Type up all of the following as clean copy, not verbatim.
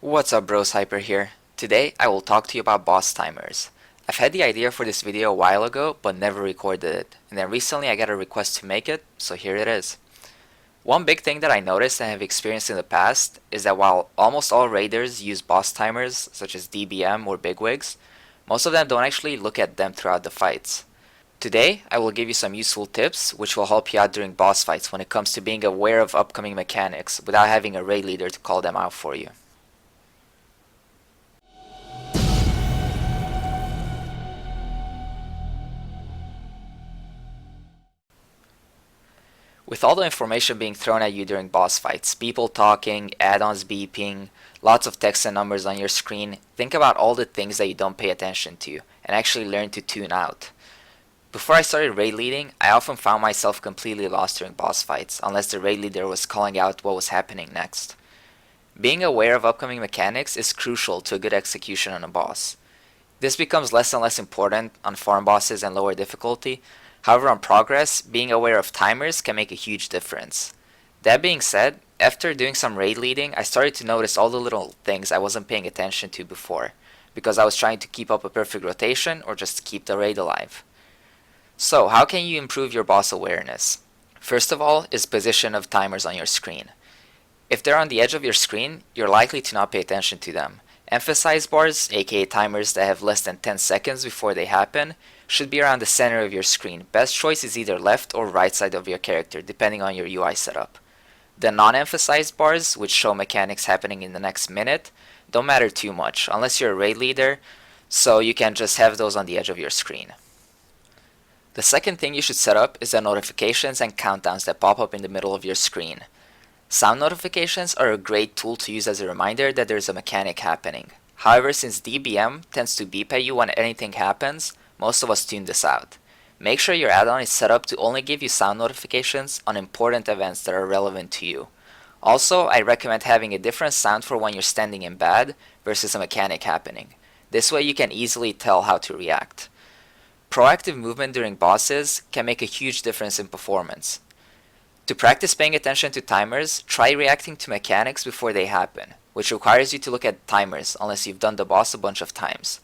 What's up bros, Hyper here. Today I will talk to you about boss timers. I've had the idea for this video a while ago but never recorded it, and then recently I got a request to make it, so here it is. One big thing that I noticed and have experienced in the past is that while almost all raiders use boss timers such as DBM or bigwigs, most of them don't actually look at them throughout the fights. Today I will give you some useful tips which will help you out during boss fights when it comes to being aware of upcoming mechanics without having a raid leader to call them out for you. With all the information being thrown at you during boss fights, people talking, add-ons beeping, lots of text and numbers on your screen, think about all the things that you don't pay attention to and actually learn to tune out. Before I started raid leading, I often found myself completely lost during boss fights unless the raid leader was calling out what was happening next. Being aware of upcoming mechanics is crucial to a good execution on a boss. This becomes less and less important on farm bosses and lower difficulty. However, on progress, being aware of timers can make a huge difference. That being said, after doing some raid leading, I started to notice all the little things I wasn't paying attention to before, because I was trying to keep up a perfect rotation or just keep the raid alive. So, how can you improve your boss awareness? First of all is position of timers on your screen. If they're on the edge of your screen, you're likely to not pay attention to them. Emphasize bars, aka timers that have less than 10 seconds before they happen, should be around the center of your screen. Best choice is either left or right side of your character, depending on your UI setup. The non-emphasized bars, which show mechanics happening in the next minute, don't matter too much, unless you're a raid leader, so you can just have those on the edge of your screen. The second thing you should set up is the notifications and countdowns that pop up in the middle of your screen. Sound notifications are a great tool to use as a reminder that there's a mechanic happening. However, since DBM tends to beep at you when anything happens, most of us tune this out. Make sure your add-on is set up to only give you sound notifications on important events that are relevant to you. Also, I recommend having a different sound for when you're standing in bad versus a mechanic happening. This way you can easily tell how to react. Proactive movement during bosses can make a huge difference in performance. To practice paying attention to timers, try reacting to mechanics before they happen, which requires you to look at timers unless you've done the boss a bunch of times.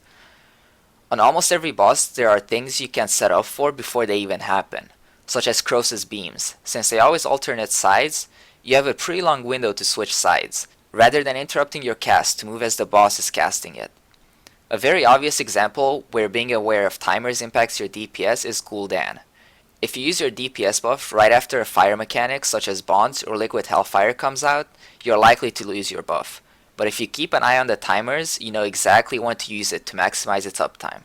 On almost every boss, there are things you can set up for before they even happen, such as Cross's beams. Since they always alternate sides, you have a pretty long window to switch sides, rather than interrupting your cast to move as the boss is casting it. A very obvious example where being aware of timers impacts your DPS is Gul'dan. If you use your DPS buff right after a fire mechanic such as Bonds or Liquid Hellfire comes out, you're likely to lose your buff. But if you keep an eye on the timers, you know exactly when to use it to maximize its uptime.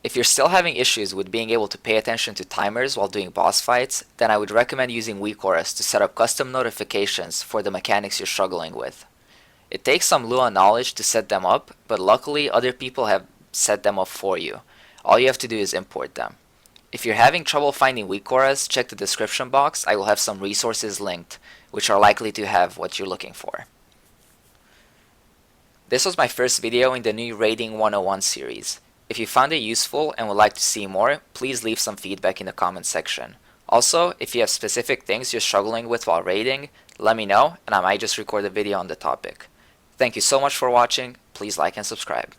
If you're still having issues with being able to pay attention to timers while doing boss fights, then I would recommend using WeakAuras to set up custom notifications for the mechanics you're struggling with. It takes some Lua knowledge to set them up, but luckily other people have set them up for you. All you have to do is import them. If you're having trouble finding WeakAuras, check the description box. I will have some resources linked, which are likely to have what you're looking for. This was my first video in the new Raiding 101 series. If you found it useful and would like to see more, please leave some feedback in the comment section. Also, if you have specific things you're struggling with while raiding, let me know and I might just record a video on the topic. Thank you so much for watching. Please like and subscribe.